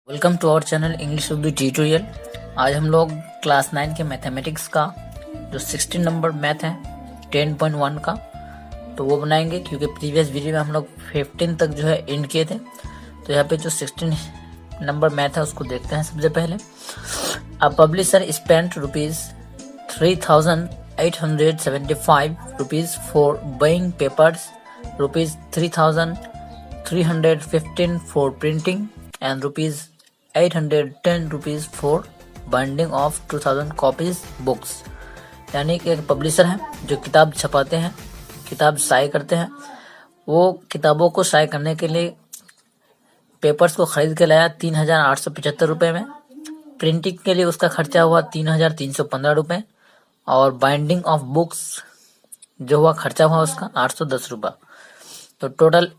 Welcome to our channel English Urdu tutorial. आज हम लोग क्लास 9 के मैथमेटिक्स का जो 16 नंबर मैथ है 10.1 का तो वो बनाएंगे, क्योंकि प्रीवियस वीडियो में हम लोग 15 तक जो है एंड किए थे। तो यहाँ पे जो 16 नंबर मैथ है उसको देखते हैं। सबसे पहले अ publisher spent ₹3,875 for buying papers, ₹3,315 for printing and ₹810 for binding of 2000 copies books. यानी कि एक पब्लिशर है जो किताब छपाते हैं, किताब शाये करते हैं। वो किताबों को शाये करने के लिए पेपर्स को खरीद के लाया 3,875 रुपये में। प्रिंटिंग के लिए उसका खर्चा हुआ 3,315 रुपये और बाइंडिंग ऑफ बुक्स जो हुआ खर्चा हुआ उसका 810 रुपये। तो टोटल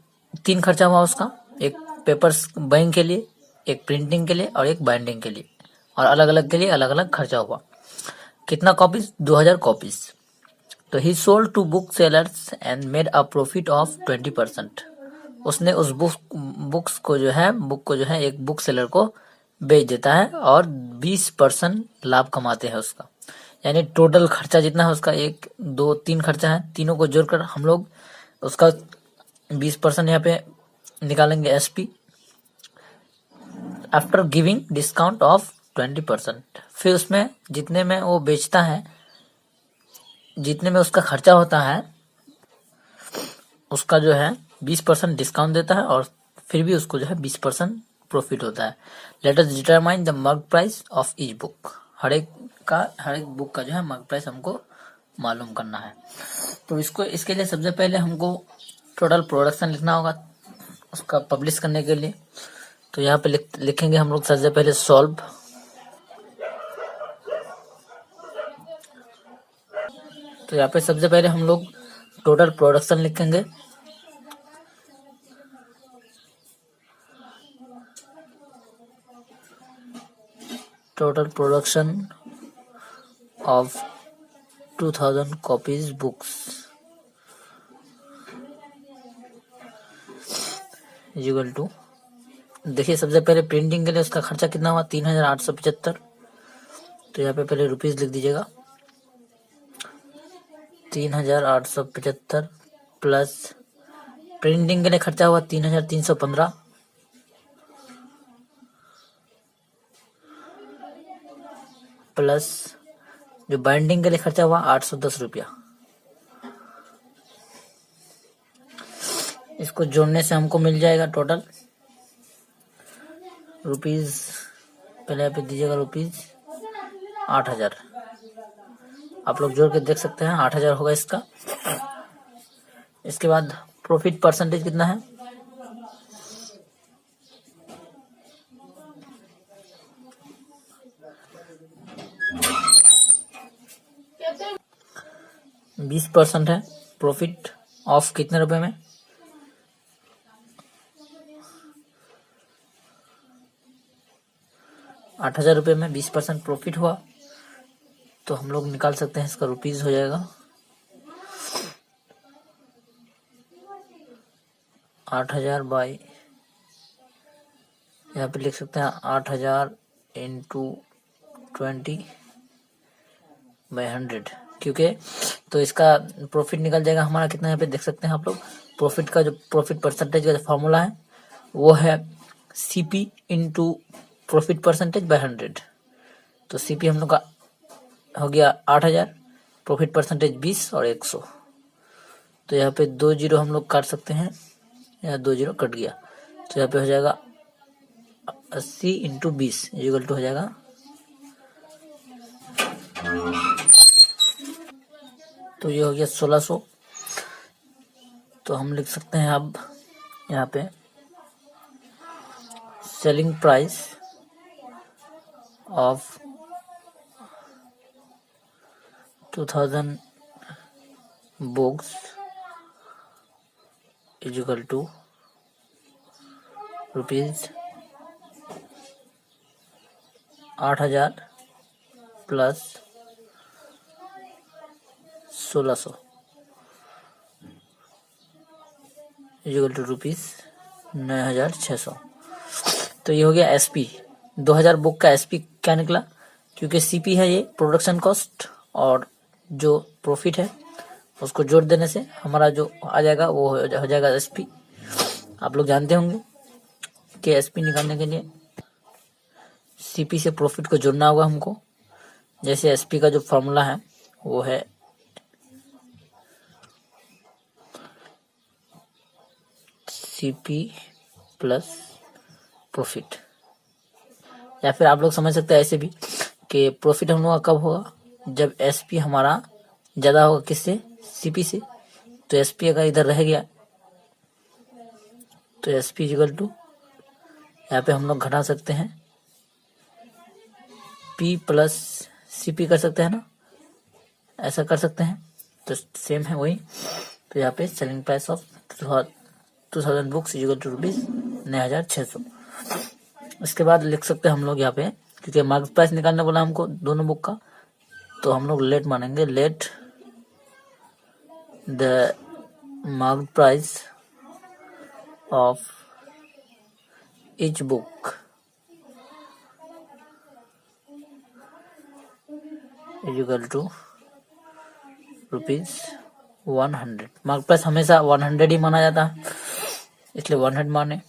3 खर्चा हुआ उसका, एक पेपर्स बाइंग के लिए, एक प्रिंटिंग के लिए और एक बाइंडिंग के लिए, और अलग अलग के लिए अलग अलग खर्चा हुआ। कितना कॉपीज? 2000 कॉपीज। तो he sold to book sellers and made a profit of 20%। उसने उस बुक को जो है एक बुक सेलर को बेच देता है और 20% लाभ कमाते हैं उसका। यानी टोटल खर्चा जितना है उसका 1, 2, 3 खर्चा है, तीनों को जोड़कर हम लोग उसका 20% यहाँ पे निकालेंगे SP after giving discount of 20%। फिर उसमें जितने में वो बेचता है, जितने में उसका खर्चा होता है, उसका जो है 20% डिस्काउंट देता है और फिर भी उसको जो है 20% प्रॉफिट होता है। Let us determine the mark price of each book. हर एक बुक का जो है मर्क प्राइस हमको मालूम करना है। तो इसके लिए सबसे पहले हमको टोटल प्रोडक्शन लिखना होगा उसका पब्लिश करने के लिए। तो यहाँ पे लिखेंगे हम लोग सबसे पहले सॉल्व। तो यहाँ पे सबसे पहले हम लोग टोटल प्रोडक्शन लिखेंगे। Total production of 2000 copies books equal to, देखिए सबसे पहले प्रिंटिंग के लिए उसका खर्चा कितना हुआ 3,875। तो यहाँ पे पहले रुपीज लिख दीजिएगा। 3,875 प्लस प्रिंटिंग के लिए खर्चा हुआ 3,315 प्लस जो बाइंडिंग के लिए खर्चा हुआ 810 रुपया। इसको जोड़ने से हमको मिल जाएगा टोटल रुपीज, पहले यहाँ पे दीजिएगा रुपीज 8,000। आप लोग जोड़ के देख सकते हैं 8,000 होगा इसका। इसके बाद प्रॉफिट परसेंटेज कितना है? बीस % है प्रॉफिट ऑफ कितने रुपए में? 8,000 रुपये में 20% प्रॉफिट हुआ। तो हम लोग निकाल सकते हैं, इसका रुपीज हो जाएगा 8,000 बाई, यहाँ पे लिख सकते हैं 8,000 इंटू 20/100, क्योंकि तो इसका प्रॉफिट निकल जाएगा हमारा कितना। यहाँ पे देख सकते हैं आप लोग प्रॉफिट का जो प्रॉफिट परसेंटेज का जो फॉर्मूला है वो है CP into profit percentage by 100। तो सीपी हम लोग का हो गया 8,000, प्रॉफिट परसेंटेज 20 और 100। तो यहाँ पे 2 जीरो हम लोग काट सकते हैं, यहाँ 2 जीरो कट गया। तो यहाँ पे हो जाएगा 80 इंटू 20 इक्वल टू हो जाएगा, तो ये हो गया 1600। तो हम लिख सकते हैं अब यहाँ पे selling price of 2000 books is equal to rupees 8,000 plus 1600 is equal to rupees 9,600। तो ये हो गया एसपी। 2000 बुक का एसपी क्या निकला, क्योंकि सीपी है ये प्रोडक्शन कॉस्ट, और जो प्रॉफिट है उसको जोड़ देने से हमारा जो आ जाएगा वो हो जाएगा एसपी। आप लोग जानते होंगे कि एसपी निकालने के लिए सीपी से प्रॉफिट को जोड़ना होगा हमको। जैसे एसपी का जो फॉर्मूला है वो है सीपी प्लस प्रॉफिट, या फिर आप लोग समझ सकते हैं ऐसे भी कि प्रॉफिट हम लोग का कब होगा, जब एसपी हमारा ज़्यादा होगा किससे, सीपी से। तो एसपी अगर इधर रह गया तो एसपी इक्वल टू, यहाँ पे हम लोग घटा सकते हैं पी प्लस सीपी कर सकते हैं ना, ऐसा कर सकते हैं, तो सेम है वही। तो यहाँ पे selling price of 2000 books equal to ₹9,600। इसके बाद लिख सकते हैं हम लोग यहाँ पे, क्योंकि मार्केट प्राइस निकालने बोला हमको दोनों बुक का, तो हम लोग लेट मानेंगे, let the market price of each book is equal to ₹100। Market price हमेशा 100 ही माना जाता है, इसलिए 100 माने।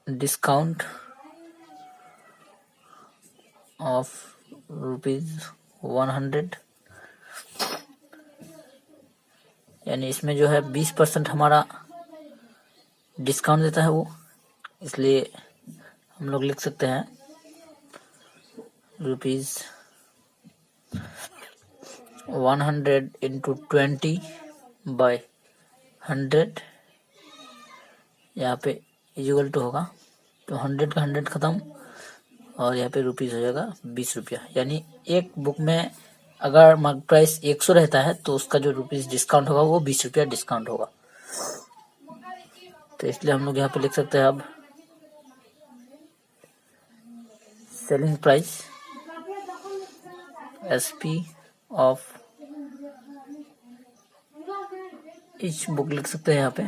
डिस्काउंट ऑफ ₹100, यानी इसमें जो है 20% हमारा डिस्काउंट देता है वो, इसलिए हम लोग लिख सकते हैं ₹100 इंटू 20/100, यहाँ पे इक्वल टू होगा, तो 100 का 100 खत्म, और यहाँ पे रुपीज़ हो जाएगा ₹20। यानी एक बुक में अगर मार्केट प्राइस 100 रहता है तो उसका जो रुपीज़ डिस्काउंट होगा वो ₹20 डिस्काउंट होगा। तो इसलिए हम लोग यहाँ पे लिख सकते हैं अब selling price SP of each book लिख सकते हैं यहाँ पे,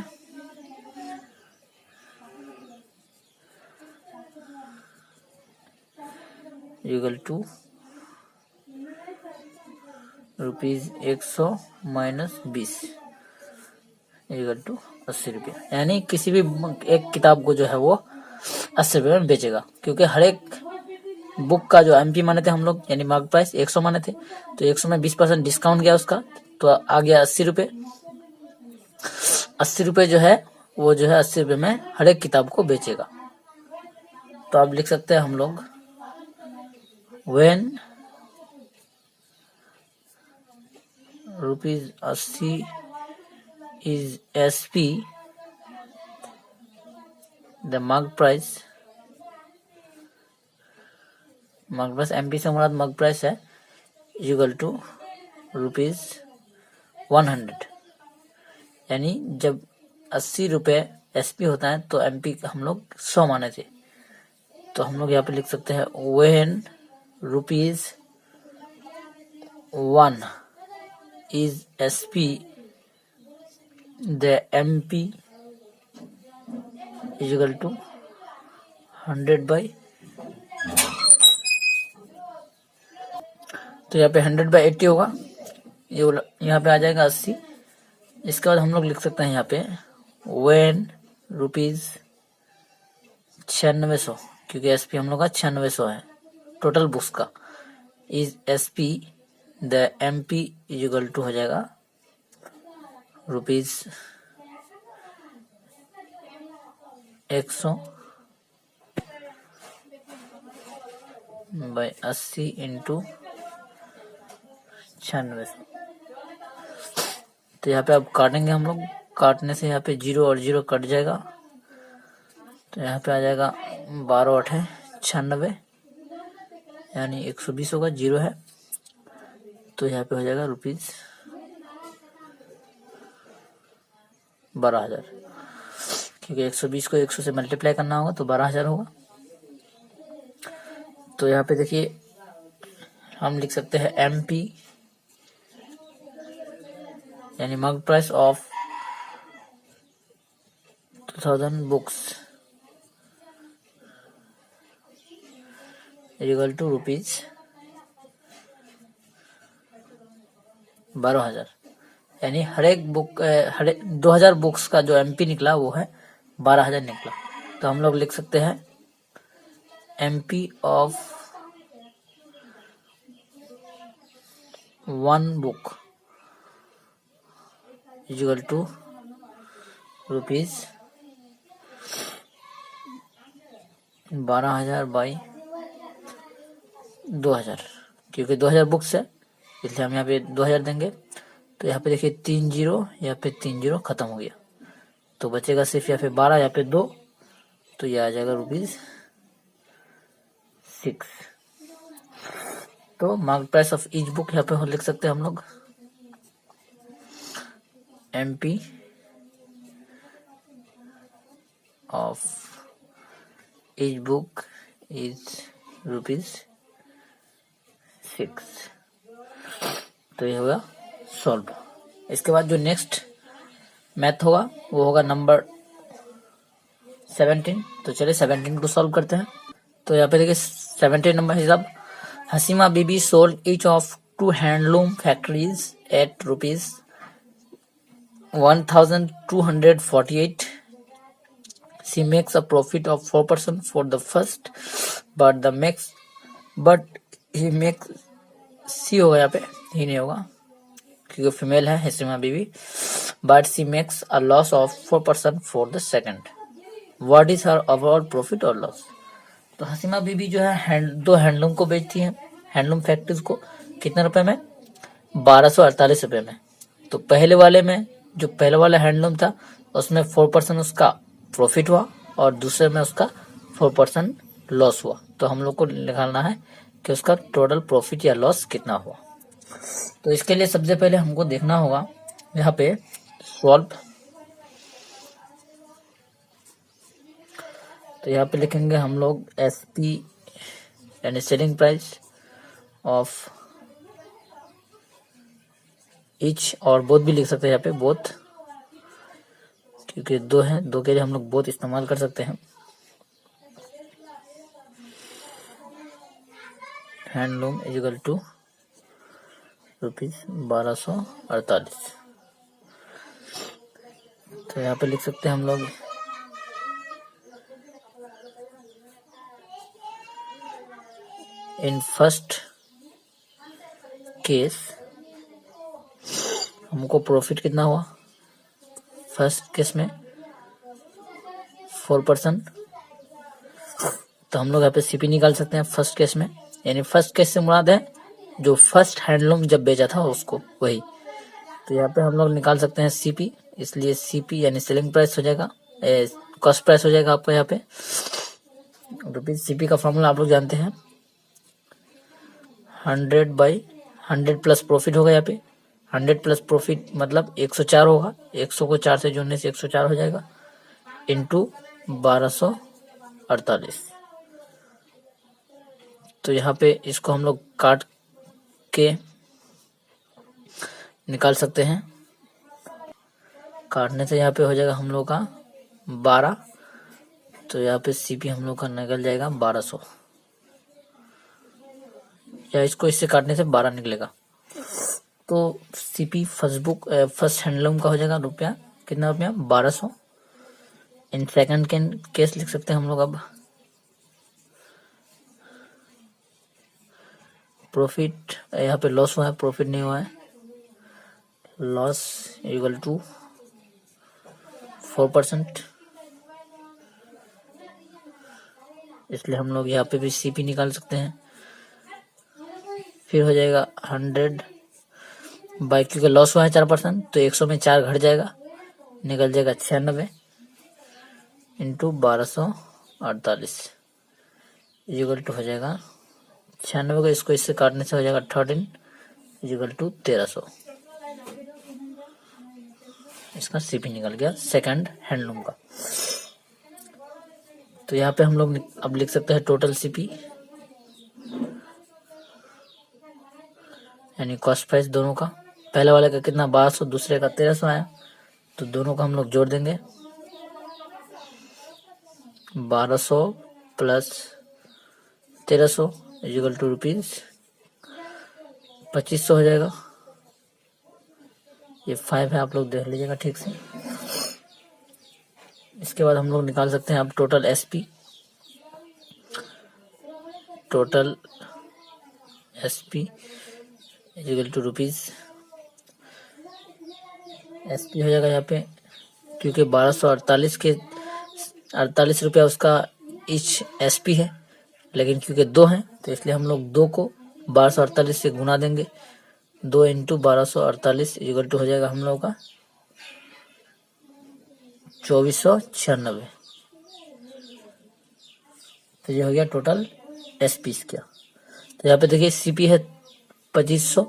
equal to ₹100 minus 20 equal to ₹80। यानी किसी भी एक किताब को जो है वो 80 रुपये में बेचेगा, क्योंकि हर एक बुक का जो एमपी माने थे हम लोग, यानी मार्केट प्राइस 100 माने थे, तो 100 में 20% डिस्काउंट गया उसका, तो आ गया ₹80। 80 रुपये जो है वो जो है 80 रुपये में हर एक किताब को बेचेगा। तो आप लिख सकते हैं हम लोग when ₹80 is SP, the market price MP से मुराद मार्केट प्राइस है, इक्वल टू ₹100। यानी जब 80 रुपये SP होता है तो MP हम लोग 100 माने थे, तो हम लोग यहाँ पे लिख सकते हैं when ₹1 is SP, the MP is equal to 100/, तो यहाँ पे 100/80 होगा, ये यहाँ पे आ जाएगा 80। इसके बाद हम लोग लिख सकते हैं यहाँ पे व्हेन ₹9600, क्योंकि एसपी हम लोग का 9600 है टोटल बुक्स का, is SP the MP is equal to हो जाएगा ₹100/80 इंटू 9600। तो यहाँ पे अब काटेंगे हम लोग, काटने से यहाँ पे 0 और 0 कट जाएगा, तो यहाँ पे आ जाएगा 12×8 = 96, यानी 120 होगा, 0 है, तो यहाँ पे हो जाएगा ₹12,000, क्योंकि 120 को 100 से मल्टीप्लाई करना होगा तो 12,000 होगा। तो यहाँ पे देखिए हम लिख सकते हैं एमपी यानी market price of 2000 books equal to rupees 12,000, यानी हर एक बुक 2000 बुक्स का जो एमपी निकला वो है 12,000 निकला। तो हम लोग लिख सकते हैं MP of 1 book equal to rupees 12,000 by 2000, क्योंकि 2000 बुक्स है इसलिए हम यहाँ पे 2000 देंगे। तो यहाँ पे देखिए 3 जीरो, यहाँ पे 3 जीरो खत्म हो गया, तो बचेगा सिर्फ यहाँ पे 12, यहाँ पे 2, तो ये आ जाएगा रुपीज 6। तो market price of each book यहाँ पे लिख सकते हैं हम लोग MP of each book is rupees 6। तो ये होगा सॉल्व। इसके बाद जो नेक्स्ट मैथ होगा वो होगा नंबर 17। तो चलिए 17 को सॉल्व करते हैं। तो यहाँ पे देखिए 17 नंबर हिसाब, Hasima Bibi sold each of 2 handloom factories at rupees 1248. She makes a profit of 4% for the first, but he makes, सी होगा यहाँ पे, ही नहीं होगा क्योंकि फीमेल है हसीमा बीबी, but she makes a loss of 4% for the second. What is her overall profit or loss? तो हसीमा बीबी जो है दो हैंडलूम को बेचती है, हैंडलूम फैक्ट्रीज को, कितने रुपए में? 1248 रुपए में। तो पहले वाले में जो पहले वाला हैंडलूम था उसमें 4% उसका प्रॉफिट हुआ और दूसरे में उसका 4% लॉस हुआ। तो हम लोग को निकालना है कि उसका टोटल प्रॉफिट या लॉस कितना हुआ। तो इसके लिए सबसे पहले हमको देखना होगा यहाँ पे सॉल्व। तो यहाँ पे लिखेंगे हम लोग एसपी यानी सेलिंग प्राइस ऑफ ईच, और बोथ भी लिख सकते हैं यहाँ पे बोथ, क्योंकि दो है, दो के लिए हम लोग बोथ इस्तेमाल कर सकते हैं। Handloom equal to rupees 1248। तो यहाँ पे लिख सकते हैं हम लोग इन फर्स्ट केस हमको प्रॉफिट कितना हुआ फर्स्ट केस में 4%। तो हम लोग यहाँ पे सीपी निकाल सकते हैं फर्स्ट केस में, यानी फर्स्ट केस से मुराद है जो फर्स्ट हैंडलूम जब बेचा था उसको, वही। तो यहाँ पे हम लोग निकाल सकते हैं सीपी, इसलिए सीपी यानी सेलिंग प्राइस हो जाएगा, कॉस्ट प्राइस हो जाएगा आपको यहाँ पे रुपीज। सीपी का फॉर्मूला आप लोग जानते हैं 100/100 प्लस प्रॉफिट होगा यहाँ पे। 100 प्लस प्रॉफिट मतलब 104 होगा, 100 को 4 से जोड़ने से 104 हो जाएगा, इंटू 1248। तो यहाँ पे इसको हम लोग काट के निकाल सकते हैं, काटने से यहाँ पे हो जाएगा हम लोग का 12। तो यहाँ पे सीपी हम लोग का निकल जाएगा 1200, या इसको इससे काटने से 12 निकलेगा। तो सीपी फर्स्ट हैंडलूम का हो जाएगा रुपया कितना, रुपया 1200। इन सेकंड के केस लिख सकते हैं हम लोग अब प्रॉफिट, यहाँ पे लॉस हुआ है, प्रॉफिट नहीं हुआ है, लॉस इक्वल टू 4%, इसलिए हम लोग यहाँ पे भी सीपी निकाल सकते हैं। फिर हो जाएगा 100 बाई, क्योंकि लॉस हुआ है 4%, तो 100 में 4 घट जाएगा, निकल जाएगा 96 इंटू 1248 इक्वल टू हो जाएगा 96 को इसको इससे काटने से हो जाएगा 13 इक्वल टू 1300। इसका सीपी निकल गया सेकंड हैंडलूम का। तो यहाँ पे हम लोग अब लिख सकते हैं टोटल सीपी यानी कॉस्ट प्राइस दोनों का। पहले वाले का कितना 1200, दूसरे का 1300 आया, तो दोनों का हम लोग जोड़ देंगे 1200 प्लस 1300 इक्वल टू रुपीज 2500 हो जाएगा। ये 5 है, आप लोग देख लीजिएगा ठीक से। इसके बाद हम लोग निकाल सकते हैं अब total SP. Total SP equal to rupees SP हो जाएगा यहाँ पे, क्योंकि 1248 के 48 रुपया उसका ईच एसपी है, लेकिन क्योंकि 2 हैं तो इसलिए हम लोग 2 को 1248 से गुना देंगे। 2 इंटू 1248 इक्वल टू हो जाएगा हम लोग का 2496। तो ये हो गया टोटल एसपी का। तो यहाँ पे देखिए सीपी है 2500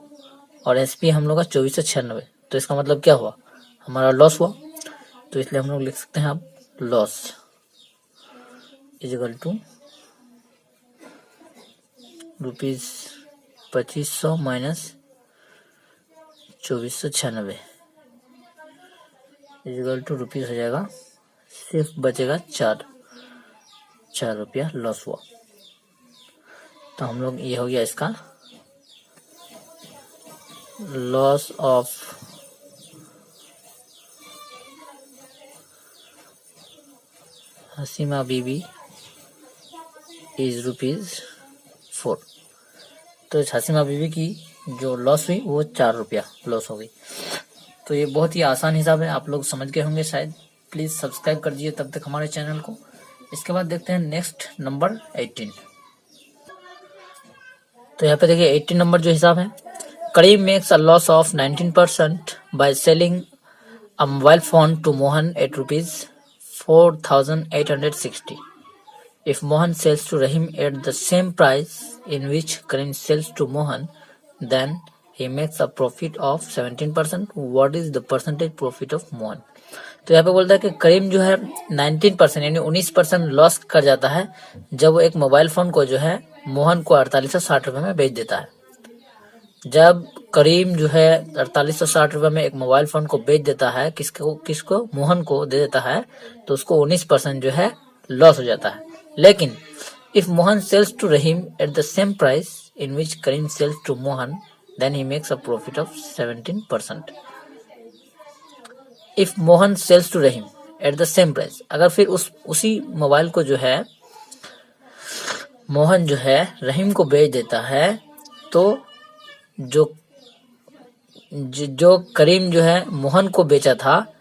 और एसपी हम लोग का 2496। तो इसका मतलब क्या हुआ, हमारा लॉस हुआ। तो इसलिए हम लोग लिख सकते हैं अब loss equal to rupees 2500 minus 2496 equal to rupees हो जाएगा, सिर्फ बचेगा 4 रुपया लॉस हुआ। तो हम लोग ये हो गया इसका लॉस ऑफ हसीमा बीबी इज ₹4। तो इस हसीमा बीबी की जो लॉस हुई वो 4 रुपया लॉस हो गई। तो ये बहुत ही आसान हिसाब है, आप लोग समझ गए होंगे शायद। प्लीज सब्सक्राइब कर दीजिए तब तक हमारे चैनल को। इसके बाद देखते हैं नेक्स्ट नंबर 18। तो यहाँ पे देखिए 18 नंबर जो हिसाब है, Karim makes a loss of 19% by selling a mobile phone to Mohan at ₹4,860. If Mohan sells to Rahim at the same price in which Karim sells to Mohan, then he makes a profit of 17%. What is the percentage profit of Mohan? तो यहाँ पे बोलता है कि करीम जो है 19% यानी 19% loss कर जाता है जब वो एक मोबाइल फोन को जो है मोहन को 4860 रुपये में बेच देता है। जब करीम जो है 4860 रुपये में एक मोबाइल फोन को बेच देता है, किसको मोहन को दे देता है, तो उसको 19% जो है लॉस हो जाता है। लेकिन if Mohan sells to Rahim at the same price in which Karim sells to Mohan, then he makes a profit of 17%. If Mohan sells to Rahim at the same price, अगर फिर उसी mobile को जो है मोहन जो है रहीम को बेच देता है, तो जो करीम जो है मोहन को बेचा था,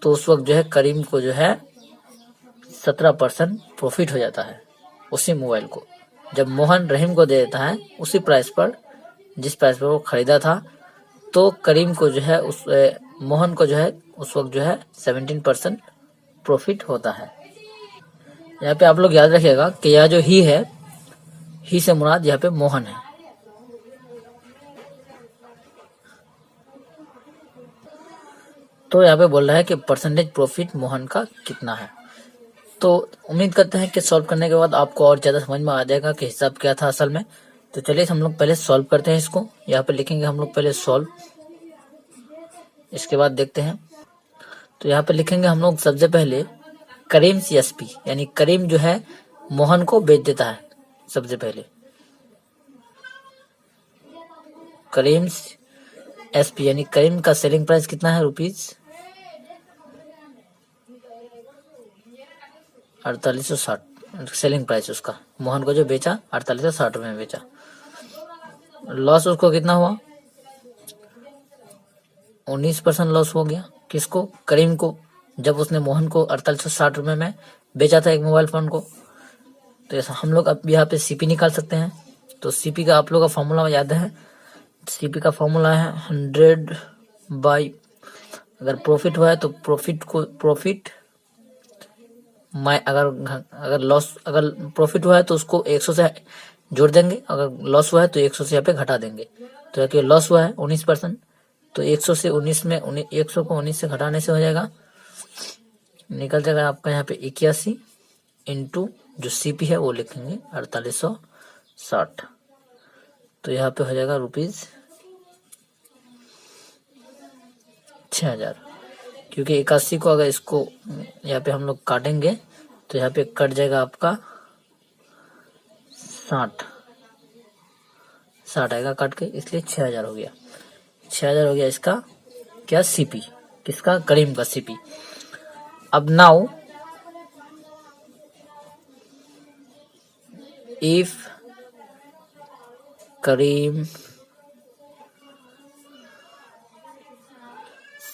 तो उस वक्त जो है करीम को जो है 17% प्रॉफिट हो जाता है उसी मोबाइल को। जब मोहन रहीम को दे देता है उसी प्राइस पर जिस प्राइस पर वो खरीदा था, तो करीम को जो है मोहन को जो है उस वक्त जो है 17% प्रॉफिट होता है। यहाँ पे आप लोग याद रखिएगा कि यह जो ही है, ही से मुराद यहाँ पे मोहन है। तो यहाँ पे बोल रहा है कि परसेंटेज प्रॉफिट मोहन का कितना है। तो उम्मीद करते हैं कि सॉल्व करने के बाद आपको और ज़्यादा समझ में आ जाएगा कि हिसाब क्या था असल में। तो चलिए हम लोग पहले सॉल्व करते हैं इसको। यहाँ पे लिखेंगे हम लोग पहले सॉल्व, इसके बाद देखते हैं। तो यहाँ पे लिखेंगे हम लोग सबसे पहले करीम सी एसपी, यानी करीम जो है मोहन को बेच देता है। सबसे पहले करीम एसपी यानी करीम का सेलिंग प्राइस कितना है, ₹4860 सेलिंग प्राइस उसका। मोहन को जो बेचा 4860 रुपये में बेचा। लॉस उसको कितना हुआ, 19% लॉस हो गया। किसको, करीम को, जब उसने मोहन को 4860 रुपये में बेचा था एक मोबाइल फोन को। तो ऐसा हम लोग अब यहाँ पे सीपी निकाल सकते हैं। तो सीपी का आप लोग का फॉर्मूला याद है, सीपी का फॉर्मूला है 100 बाई, अगर प्रॉफिट हुआ है तो प्रॉफिट अगर लॉस, अगर प्रॉफिट हुआ है तो उसको 100 से जोड़ देंगे, अगर लॉस हुआ है तो 100 से यहाँ पे घटा देंगे। तो यहाँ लॉस हुआ है 19%, तो 100 से 19 में 100 को 19 से घटाने से हो जाएगा, निकल जाएगा आपका यहाँ पे 81 इंटू जो सीपी है वो लिखेंगे 4860। तो यहाँ पे हो जाएगा ₹6000, क्योंकि 81 को अगर इसको यहाँ पे हम लोग काटेंगे तो यहाँ पे कट जाएगा आपका 60 आएगा कट के, इसलिए 6000 हो गया। 6000 हो गया इसका क्या, सीपी, किसका, करीम का सीपी। अब now if Karim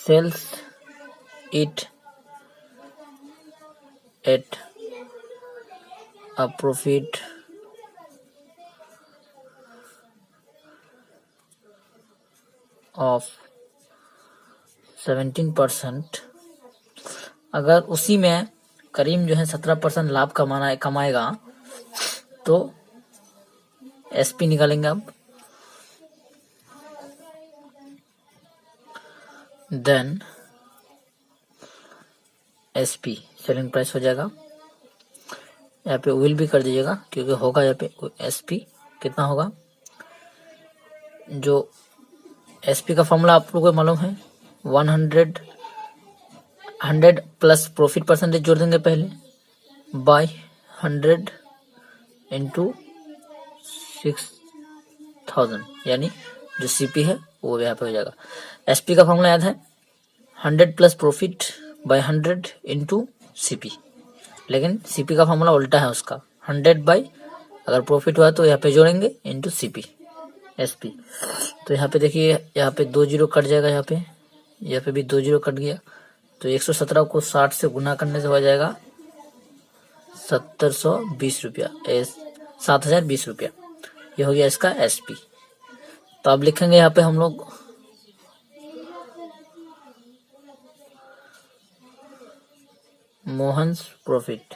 sells it at a profit of 17%, अगर उसी में करीम जो है 17% लाभ कमाएगा तो एसपी निकालेंगे अब। देन एसपी सेलिंग प्राइस हो जाएगा, यहाँ पे विल भी कर दीजिएगा क्योंकि होगा यहाँ पे एसपी कितना होगा। जो एसपी का फॉर्मूला आप लोगों को मालूम है, 100 प्लस प्रॉफिट परसेंटेज जोड़ देंगे पहले बाय 100 इंटू 6000, यानी जो सीपी है वो यहाँ पे हो जाएगा। एसपी का फॉर्मूला याद है, 100 plus profit by 100 into CP, लेकिन सीपी का फॉर्मूला उल्टा है उसका, 100 बाय अगर प्रॉफिट हुआ तो यहाँ पे जोड़ेंगे इंटू सीपी एसपी। तो यहाँ पे देखिए, यहाँ पे 2 जीरो कट जाएगा, यहाँ पे भी 2 जीरो कट गया, तो 117 को 60 से गुना करने से हो जाएगा 720 रुपया, 7020 रुपया। ये हो गया इसका एसपी। तो अब लिखेंगे यहाँ पे हम लोग मोहन्स प्रॉफिट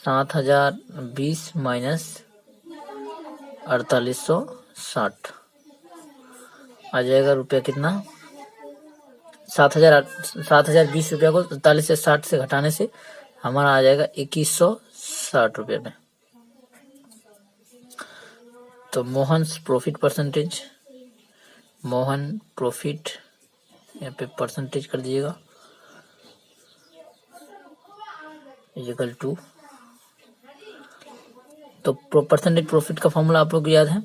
7020 माइनस 4860 आ जाएगा रुपया कितना, 7020 रुपया को 48 से 60 से घटाने से हमारा आ जाएगा 2160 रुपये में। तो Mohan's profit percentage, Mohan profit यहाँ पे परसेंटेज कर दीजिएगा इक्वल टू, तो परसेंटेज प्रॉफिट का फॉर्मूला आप लोग को याद है,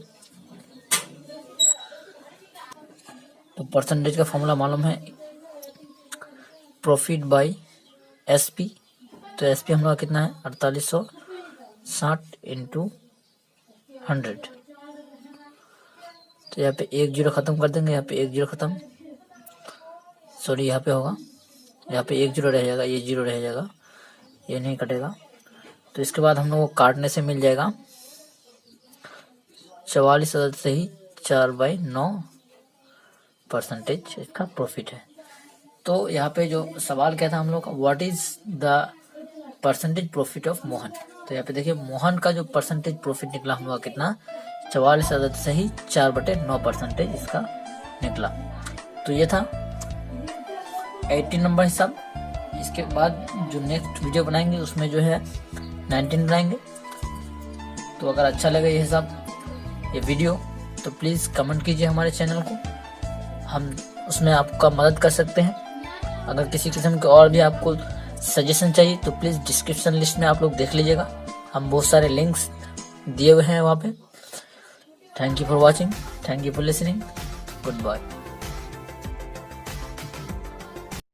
तो परसेंटेज का फॉर्मूला मालूम है, प्रॉफिट बाय एसपी। तो एसपी हम लोग कितना है 4860 इंटू 100, तो यहाँ पे 1 जीरो खत्म कर देंगे, यहाँ पे 1 जीरो खत्म, सॉरी यहाँ पे होगा, यहाँ पे 1 जीरो रह जाएगा, ये जीरो रह जाएगा, ये नहीं कटेगा। तो इसके बाद हम लोग को काटने से मिल जाएगा 44,000 से ही 4/9% इसका प्रॉफिट है। तो यहाँ पे जो सवाल क्या था हम लोग का, what is the percentage profit of Mohan. तो यहाँ पे देखिए मोहन का जो परसेंटेज प्रॉफिट निकला हम लोग का कितना, 44,000 से ही 4/9% इसका निकला। तो ये था 18 नंबर हिसाब। इसके बाद जो नेक्स्ट वीडियो बनाएंगे उसमें जो है 19 बनाएंगे। तो अगर अच्छा लगे ये हिसाब, ये वीडियो, तो प्लीज़ कमेंट कीजिए हमारे चैनल को, हम उसमें आपका मदद कर सकते हैं। अगर किसी किस्म के और भी आपको सजेशन चाहिए तो प्लीज़ डिस्क्रिप्शन लिस्ट में आप लोग देख लीजिएगा, हम बहुत सारे लिंक्स दिए हुए हैं वहाँ पे। Thank you for watching, thank you for listening, good bye.